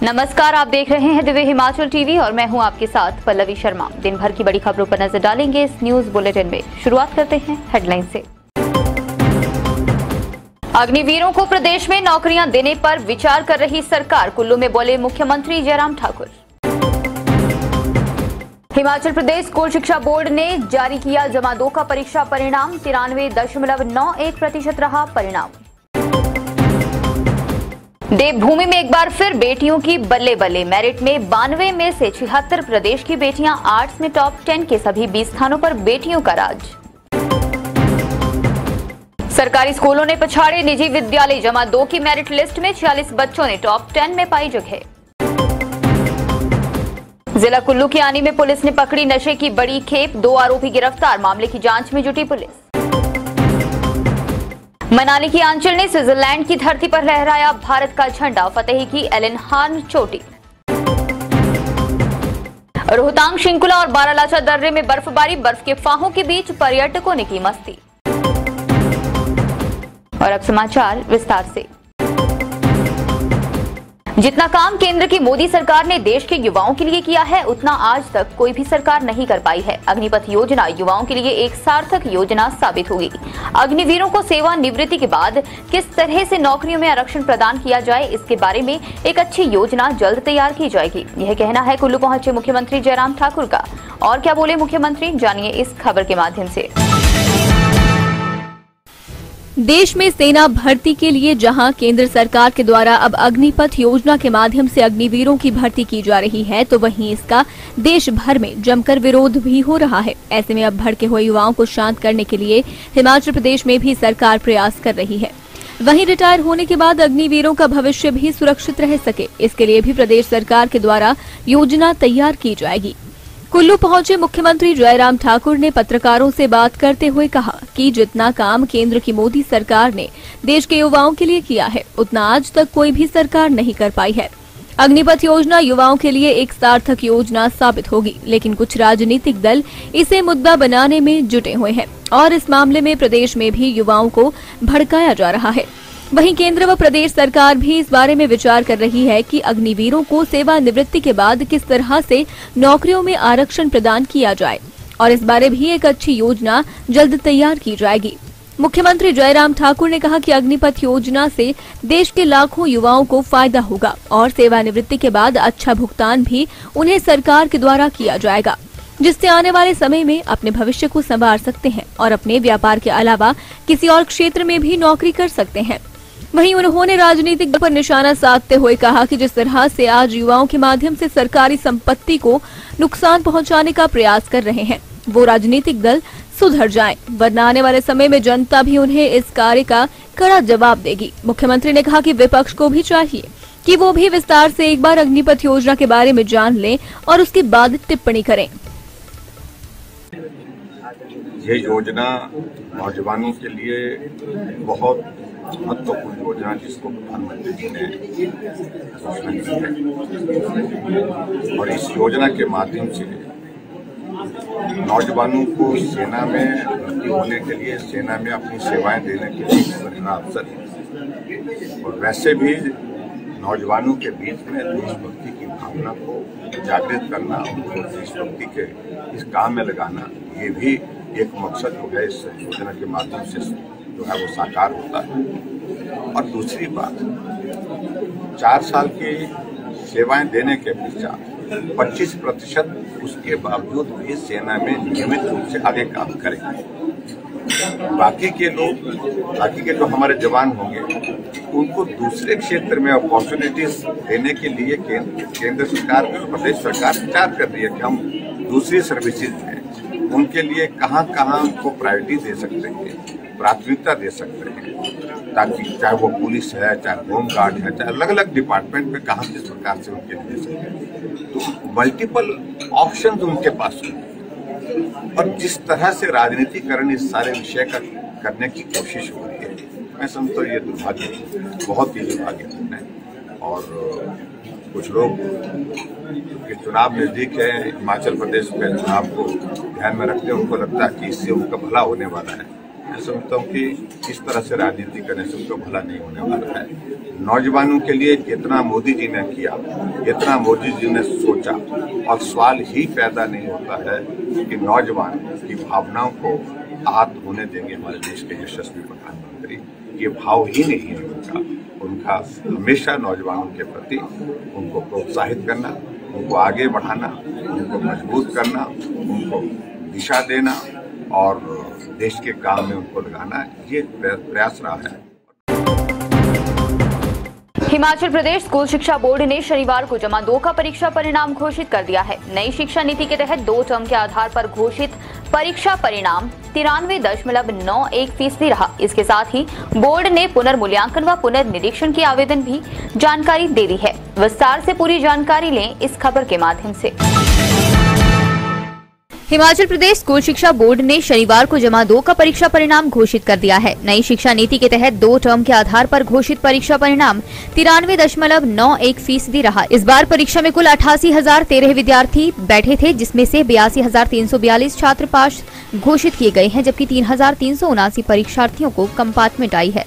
नमस्कार, आप देख रहे हैं दिव्य हिमाचल टीवी और मैं हूं आपके साथ पल्लवी शर्मा। दिन भर की बड़ी खबरों पर नजर डालेंगे इस न्यूज बुलेटिन में। शुरुआत करते हैं हेडलाइन से। अग्निवीरों को प्रदेश में नौकरियां देने पर विचार कर रही सरकार, कुल्लू में बोले मुख्यमंत्री जयराम ठाकुर। हिमाचल प्रदेश स्कूल शिक्षा बोर्ड ने जारी किया जमा 2 का परीक्षा परिणाम, 93.91% रहा परिणाम। देवभूमि में एक बार फिर बेटियों की बल्ले बल्ले, मेरिट में 92 में से 76 प्रदेश की बेटियां, आर्ट्स में टॉप 10 के सभी 20 स्थानों पर बेटियों का राज। सरकारी स्कूलों ने पछाड़े निजी विद्यालय, जमा 2 की मेरिट लिस्ट में 46 बच्चों ने टॉप 10 में पाई जगह। जिला कुल्लू की आनी में पुलिस ने पकड़ी नशे की बड़ी खेप, 2 आरोपी गिरफ्तार, मामले की जांच में जुटी पुलिस। मनाली की आंचल ने स्विट्जरलैंड की धरती पर लहराया भारत का झंडा, फतेह की एलन हार्न चोटी। रोहतांग, शिंकुला और बारालाचा दर्रे में बर्फबारी, बर्फ के फाहों के बीच पर्यटकों ने की मस्ती। और अब समाचार विस्तार से। जितना काम केंद्र की मोदी सरकार ने देश के युवाओं के लिए किया है, उतना आज तक कोई भी सरकार नहीं कर पाई है। अग्निपथ योजना युवाओं के लिए एक सार्थक योजना साबित होगी। अग्निवीरों को सेवानिवृत्ति के बाद किस तरह से नौकरियों में आरक्षण प्रदान किया जाए, इसके बारे में एक अच्छी योजना जल्द तैयार की जाएगी। यह कहना है कुल्लू पहुंचे मुख्यमंत्री जयराम ठाकुर का। और क्या बोले मुख्यमंत्री, जानिए इस खबर के माध्यम से। देश में सेना भर्ती के लिए जहां केंद्र सरकार के द्वारा अब अग्निपथ योजना के माध्यम से अग्निवीरों की भर्ती की जा रही है, तो वहीं इसका देश भर में जमकर विरोध भी हो रहा है। ऐसे में अब भड़के हुए युवाओं को शांत करने के लिए हिमाचल प्रदेश में भी सरकार प्रयास कर रही है। वहीं रिटायर होने के बाद अग्निवीरों का भविष्य भी सुरक्षित रह सके, इसके लिए भी प्रदेश सरकार के द्वारा योजना तैयार की जाएगी। कुल्लू पहुंचे मुख्यमंत्री जयराम ठाकुर ने पत्रकारों से बात करते हुए कहा कि जितना काम केंद्र की मोदी सरकार ने देश के युवाओं के लिए किया है, उतना आज तक कोई भी सरकार नहीं कर पाई है। अग्निपथ योजना युवाओं के लिए एक सार्थक योजना साबित होगी, लेकिन कुछ राजनीतिक दल इसे मुद्दा बनाने में जुटे हुए हैं और इस मामले में प्रदेश में भी युवाओं को भड़काया जा रहा है। वहीं केंद्र व प्रदेश सरकार भी इस बारे में विचार कर रही है कि अग्निवीरों को सेवानिवृत्ति के बाद किस तरह से नौकरियों में आरक्षण प्रदान किया जाए, और इस बारे भी एक अच्छी योजना जल्द तैयार की जाएगी। मुख्यमंत्री जयराम ठाकुर ने कहा कि अग्निपथ योजना से देश के लाखों युवाओं को फायदा होगा और सेवानिवृत्ति के बाद अच्छा भुगतान भी उन्हें सरकार के द्वारा किया जाएगा, जिससे आने वाले समय में अपने भविष्य को संवार सकते हैं और अपने व्यापार के अलावा किसी और क्षेत्र में भी नौकरी कर सकते हैं। वहीं उन्होंने राजनीतिक दल पर निशाना साधते हुए कहा कि जिस तरह से आज युवाओं के माध्यम से सरकारी संपत्ति को नुकसान पहुंचाने का प्रयास कर रहे हैं, वो राजनीतिक दल सुधर जाएं, वरना आने वाले समय में जनता भी उन्हें इस कार्य का कड़ा जवाब देगी। मुख्यमंत्री ने कहा कि विपक्ष को भी चाहिए कि वो भी विस्तार से एक बार अग्निपथ योजना के बारे में जान लें और उसके बाद टिप्पणी करें। ये योजना नौजवानों के लिए बहुत महत्वपूर्ण योजना, जिसको प्रधानमंत्री जी ने घोषणा की है, और इस योजना के माध्यम से नौजवानों को सेना में भर्ती होने के लिए, सेना में अपनी सेवाएं देने के लिए बढ़िया अवसर है। और वैसे भी नौजवानों के बीच में देशभक्ति की भावना को जागृत करना, उनको देशभक्ति के इस काम में लगाना, ये भी एक मकसद जो है इस योजना के माध्यम से जो है वो साकार होता है। और दूसरी बात, 4 साल की सेवाएं देने के पश्चात 25% उसके बावजूद भी सेना में नियमित रूप से आगे काम करेंगे। बाकी के जो हमारे जवान होंगे, उनको दूसरे क्षेत्र में अपॉर्चुनिटीज देने के लिए केंद्र सरकार और प्रदेश सरकार विचार कर रही है कि हम दूसरी सर्विसेज हैं, उनके लिए कहाँ उनको प्रायोरिटी दे सकते हैं, प्राथमिकता दे सकते हैं, ताकि चाहे वो पुलिस है, चाहे होम गार्ड है, चाहे अलग अलग डिपार्टमेंट में कहाँ किस प्रकार से उनके लिए दे सकते हैं। तो मल्टीपल ऑप्शंस उनके पास होंगे। और जिस तरह से राजनीतिकरण इस सारे विषय का करने की कोशिश हो रही है, मैं समझता हूँ ये दुर्भाग्य, बहुत ही दुर्भाग्यपूर्ण है। और कुछ लोग के चुनाव नजदीक है, हिमाचल प्रदेश में चुनाव को ध्यान में रखते हैं, उनको लगता है कि इससे उनका भला होने वाला है। मैं समझता हूँ कि इस तरह से राजनीति करने से उनको भला नहीं होने वाला है। नौजवानों के लिए जितना मोदी जी ने किया, जितना मोदी जी ने सोचा, और सवाल ही पैदा नहीं होता है कि नौजवान की भावनाओं को आहत होने देंगे हमारे देश के यशस्वी प्रधानमंत्री। ये भाव ही नहीं है उनका हमेशा नौजवानों के प्रति उनको प्रोत्साहित करना, उनको आगे बढ़ाना, उनको मजबूत करना, उनको दिशा देना और देश के काम में उनको लगाना, ये प्रयास रहा है। हिमाचल प्रदेश स्कूल शिक्षा बोर्ड ने शनिवार को जमा 2 का परीक्षा परिणाम घोषित कर दिया है। नई शिक्षा नीति के तहत 2 टर्म के आधार पर घोषित परीक्षा परिणाम 93.91% रहा। इसके साथ ही बोर्ड ने पुनर्मूल्यांकन व पुनर्निरीक्षण की आवेदन भी जानकारी दे दी है। विस्तार से पूरी जानकारी लें इस खबर के माध्यम से। हिमाचल प्रदेश स्कूल शिक्षा बोर्ड ने शनिवार को जमा 2 का परीक्षा परिणाम घोषित कर दिया है। नई शिक्षा नीति के तहत 2 टर्म के आधार पर घोषित परीक्षा परिणाम 93.91% रहा। इस बार परीक्षा में कुल 88,013 विद्यार्थी बैठे थे, जिसमें से 82,342 छात्र पास घोषित किए गए हैं, जबकि 3,379 परीक्षार्थियों को कंपार्टमेंट आई है।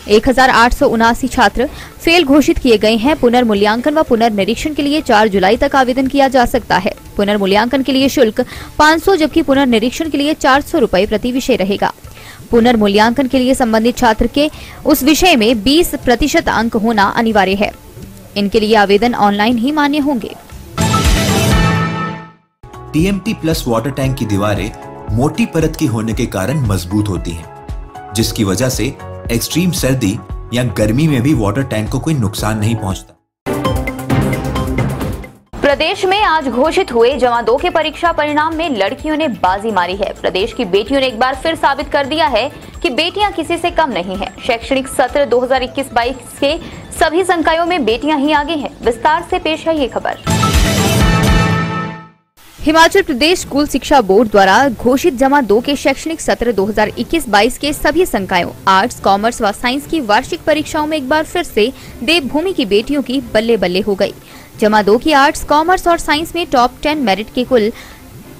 1,879 छात्र फेल घोषित किए गए हैं। पुनर्मूल्यांकन व पुनर्निरीक्षण के लिए 4 जुलाई तक आवेदन किया जा सकता है। पुनर्मूल्यांकन के लिए शुल्क 500 जबकि पुनर्निरीक्षण के लिए 400 रुपए प्रति विषय रहेगा। पुनर्मूल्यांकन के लिए संबंधित छात्र के उस विषय में 20% अंक होना अनिवार्य है। इनके लिए आवेदन ऑनलाइन ही मान्य होंगे। TMT प्लस वाटर टैंक की दीवारें मोटी परत की होने के कारण मजबूत होती हैं, जिसकी वजह से एक्सट्रीम सर्दी या गर्मी में भी वाटर टैंक को कोई नुकसान नहीं पहुंचता। प्रदेश में आज घोषित हुए जमा 2 के परीक्षा परिणाम में लड़कियों ने बाजी मारी है। प्रदेश की बेटियों ने एक बार फिर साबित कर दिया है कि बेटियां किसी से कम नहीं हैं। शैक्षणिक सत्र 2021-22 के सभी संकायों में बेटियां ही आगे हैं। विस्तार से पेश है ये खबर। हिमाचल प्रदेश स्कूल शिक्षा बोर्ड द्वारा घोषित जमा 2 के शैक्षणिक सत्र 2021-22 के सभी संकायों आर्ट्स, कॉमर्स व साइंस की वार्षिक परीक्षाओं में एक बार फिर से देवभूमि की बेटियों की बल्ले बल्ले हो गई। जमा 2 की आर्ट्स, कॉमर्स और साइंस में टॉप 10 मेरिट के कुल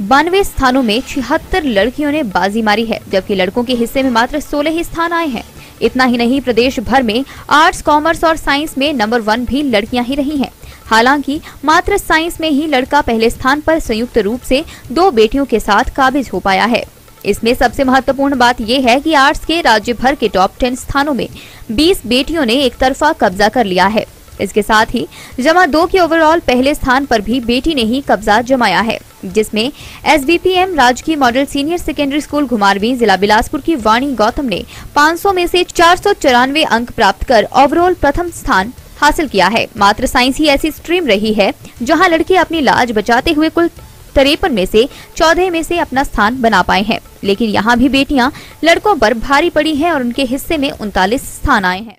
92 स्थानों में 76 लड़कियों ने बाजी मारी है, जबकि लड़कों के हिस्से में मात्र 16 ही स्थान आए हैं। इतना ही नहीं, प्रदेश भर में आर्ट्स, कॉमर्स और साइंस में नंबर 1 भी लड़कियां ही रही हैं। हालांकि मात्र साइंस में ही लड़का पहले स्थान पर संयुक्त रूप से 2 बेटियों के साथ काबिज हो पाया है। इसमें सबसे महत्वपूर्ण बात यह है कि आर्ट्स के राज्य भर के टॉप 10 स्थानों में 20 बेटियों ने एक तरफा कब्जा कर लिया है। इसके साथ ही जमा 2 के ओवरऑल पहले स्थान पर भी बेटी ने ही कब्जा जमाया है, जिसमें SBPM राजकीय model senior secondary school Ghumarwin जिला बिलासपुर की वाणी गौतम ने 500 में से 494 अंक प्राप्त कर ओवरऑल प्रथम स्थान हासिल किया है। मात्र साइंस ही ऐसी स्ट्रीम रही है जहां लड़के अपनी लाज बचाते हुए कुल 53 में से 14 में से अपना स्थान बना पाए हैं, लेकिन यहां भी बेटियां लड़कों पर भारी पड़ी हैं और उनके हिस्से में 39 स्थान आए हैं।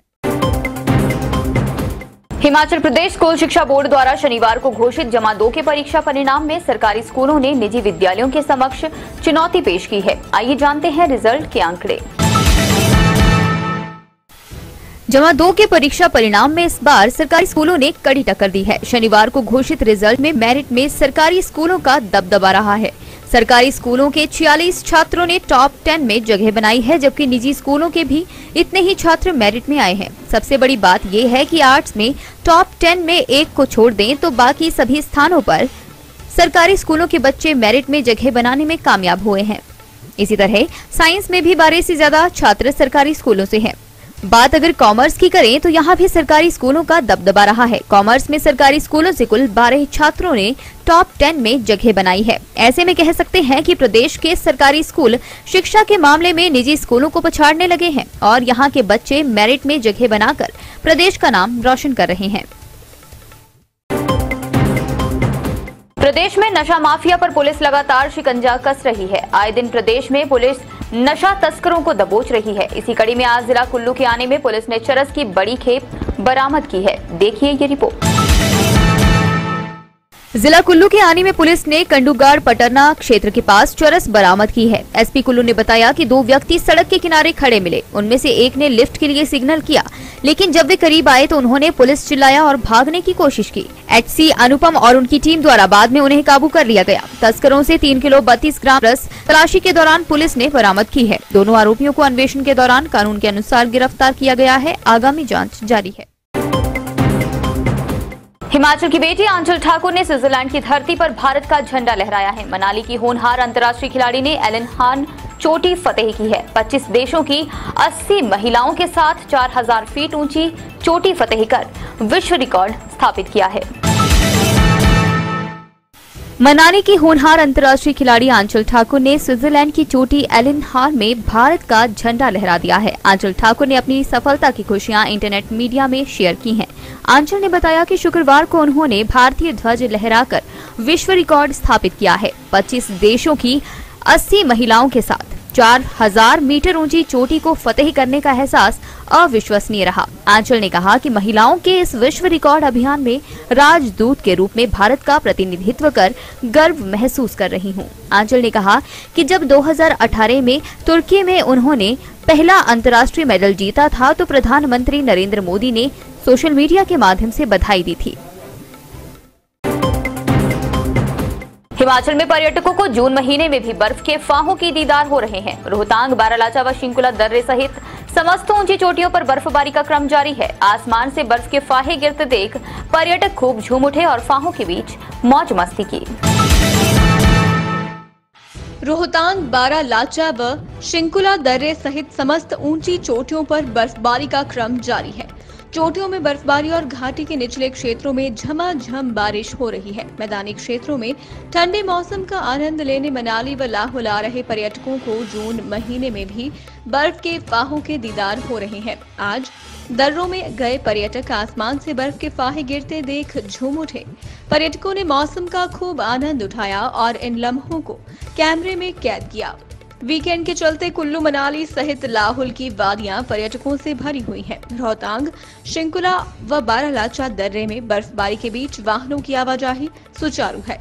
हिमाचल प्रदेश स्कूल शिक्षा बोर्ड द्वारा शनिवार को घोषित जमा 2 के परीक्षा परिणाम में सरकारी स्कूलों ने निजी विद्यालयों के समक्ष चुनौती पेश की है। आइए जानते हैं रिजल्ट के आंकड़े। जमा 2 के परीक्षा परिणाम में इस बार सरकारी स्कूलों ने कड़ी टक्कर दी है। शनिवार को घोषित रिजल्ट में मेरिट में सरकारी स्कूलों का दबदबा रहा है। सरकारी स्कूलों के 46 छात्रों ने टॉप 10 में जगह बनाई है, जबकि निजी स्कूलों के भी इतने ही छात्र मेरिट में आए हैं। सबसे बड़ी बात यह है कि आर्ट्स में टॉप 10 में एक को छोड़ दें तो बाकी सभी स्थानों पर सरकारी स्कूलों के बच्चे मेरिट में जगह बनाने में कामयाब हुए हैं। इसी तरह साइंस में भी 12 से ज्यादा छात्र सरकारी स्कूलों से हैं। बात अगर कॉमर्स की करें तो यहाँ भी सरकारी स्कूलों का दबदबा रहा है। कॉमर्स में सरकारी स्कूलों से कुल 12 छात्रों ने टॉप 10 में जगह बनाई है। ऐसे में कह सकते हैं कि प्रदेश के सरकारी स्कूल शिक्षा के मामले में निजी स्कूलों को पछाड़ने लगे हैं और यहाँ के बच्चे मेरिट में जगह बनाकर प्रदेश का नाम रोशन कर रहे हैं। प्रदेश में नशा माफिया पर पुलिस लगातार शिकंजा कस रही है। आए दिन प्रदेश में पुलिस नशा तस्करों को दबोच रही है। इसी कड़ी में आज जिला कुल्लू के आने में पुलिस ने चरस की बड़ी खेप बरामद की है। देखिए ये रिपोर्ट। जिला कुल्लू के आनी में पुलिस ने कंडूगाड़ पटरना क्षेत्र के पास चरस बरामद की है। एसपी कुल्लू ने बताया कि 2 व्यक्ति सड़क के किनारे खड़े मिले। उनमें से एक ने लिफ्ट के लिए सिग्नल किया, लेकिन जब वे करीब आए तो उन्होंने पुलिस चिल्लाया और भागने की कोशिश की। एचसी अनुपम और उनकी टीम द्वारा बाद में उन्हें काबू कर लिया गया। तस्करों से 3 किलो 32 ग्राम रस तलाशी के दौरान पुलिस ने बरामद की है। दोनों आरोपियों को अन्वेषण के दौरान कानून के अनुसार गिरफ्तार किया गया है। आगामी जाँच जारी है। हिमाचल की बेटी आंचल ठाकुर ने स्विट्जरलैंड की धरती पर भारत का झंडा लहराया है। मनाली की होनहार अंतर्राष्ट्रीय खिलाड़ी ने एलन हान चोटी फतेह की है। 25 देशों की 80 महिलाओं के साथ 4000 फीट ऊंची चोटी फतेह कर विश्व रिकॉर्ड स्थापित किया है। मनाली की होनहार अंतर्राष्ट्रीय खिलाड़ी आंचल ठाकुर ने स्विट्जरलैंड की चोटी एलन हान में भारत का झंडा लहरा दिया है। आंचल ठाकुर ने अपनी सफलता की खुशियां इंटरनेट मीडिया में शेयर की हैं। आंचल ने बताया कि शुक्रवार को उन्होंने भारतीय ध्वज लहराकर विश्व रिकॉर्ड स्थापित किया है। 25 देशों की 80 महिलाओं के साथ 4000 मीटर ऊंची चोटी को फतेह करने का एहसास अविश्वसनीय रहा। आंचल ने कहा कि महिलाओं के इस विश्व रिकॉर्ड अभियान में राजदूत के रूप में भारत का प्रतिनिधित्व कर गर्व महसूस कर रही हूं। आंचल ने कहा कि जब 2018 में तुर्की में उन्होंने पहला अंतर्राष्ट्रीय मेडल जीता था तो प्रधानमंत्री नरेंद्र मोदी ने सोशल मीडिया के माध्यम से बधाई दी थी। हिमाचल में पर्यटकों को जून महीने में भी बर्फ के फाहों की दीदार हो रहे हैं। रोहतांग, बारालाचा व शिंकुला दर्रे सहित समस्त ऊंची चोटियों पर बर्फबारी का क्रम जारी है। आसमान से बर्फ के फाहे गिरते देख पर्यटक खूब झूम उठे और फाहों के बीच मौज मस्ती की। रोहतांग, बारालाचा व शिंकुला दर्रे सहित समस्त ऊंची चोटियों पर बर्फबारी का क्रम जारी है। चोटियों में बर्फबारी और घाटी के निचले क्षेत्रों में झमाझम बारिश हो रही है। मैदानी क्षेत्रों में ठंडे मौसम का आनंद लेने मनाली व लाहौल आ रहे पर्यटकों को जून महीने में भी बर्फ के फाहों के दीदार हो रहे हैं। आज दर्रों में गए पर्यटक आसमान से बर्फ के फाहे गिरते देख झूम उठे। पर्यटकों ने मौसम का खूब आनंद उठाया और इन लम्हों को कैमरे में कैद किया। वीकेंड के चलते कुल्लू, मनाली सहित लाहौल की वादियां पर्यटकों से भरी हुई हैं। रोहतांग, शिंकुला व बारालाचा दर्रे में बर्फबारी के बीच वाहनों की आवाजाही सुचारू है।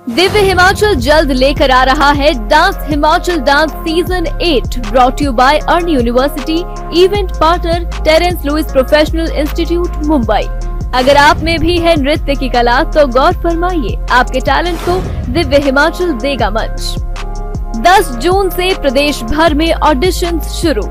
दिव्य हिमाचल जल्द लेकर आ रहा है dance Himachal dance season 8 brought you by Arni university, event partner Terence Lewis professional institute Mumbai. अगर आप में भी है नृत्य की कला तो गौर फरमाइए, आपके टैलेंट को दिव्य हिमाचल देगा मंच। 10 जून से प्रदेश भर में ऑडिशंस शुरू।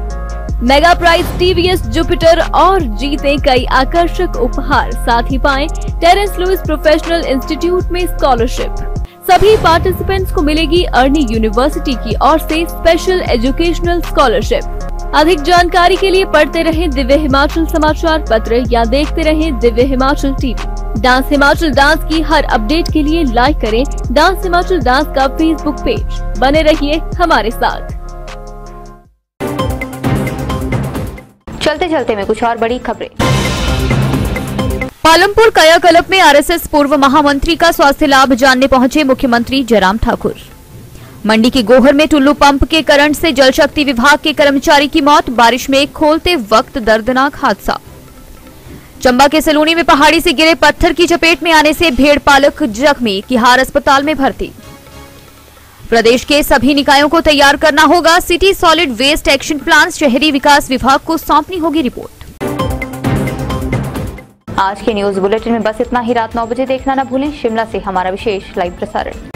मेगा प्राइज टीवीएस जुपिटर और जीते कई आकर्षक उपहार। साथ ही पाएं टेरेंस लुइस प्रोफेशनल इंस्टीट्यूट में स्कॉलरशिप। सभी पार्टिसिपेंट्स को मिलेगी अर्नी यूनिवर्सिटी की ओर से स्पेशल एजुकेशनल स्कॉलरशिप। अधिक जानकारी के लिए पढ़ते रहें दिव्य हिमाचल समाचार पत्र या देखते रहें Divya Himachal TV. Dance Himachal dance की हर अपडेट के लिए लाइक करें डांस हिमाचल डांस का फेसबुक पेज। बने रहिए हमारे साथ। चलते चलते में कुछ और बड़ी खबरें। पालमपुर कायाकल्प में आरएसएस पूर्व महामंत्री का स्वास्थ्य लाभ जानने पहुंचे मुख्यमंत्री जयराम ठाकुर। मंडी की गोहर में टुल्लू पंप के करंट से जल शक्ति विभाग के कर्मचारी की मौत। बारिश में खोलते वक्त दर्दनाक हादसा। चंबा के सलूनी में पहाड़ी से गिरे पत्थर की चपेट में आने से भेड़ पालक जख्मी, किहार अस्पताल में भर्ती। प्रदेश के सभी निकायों को तैयार करना होगा city solid waste action plan, शहरी विकास विभाग को सौंपनी होगी रिपोर्ट। आज के न्यूज बुलेटिन में बस इतना ही। रात 9 बजे देखना न भूलें शिमला से हमारा विशेष लाइव प्रसारण।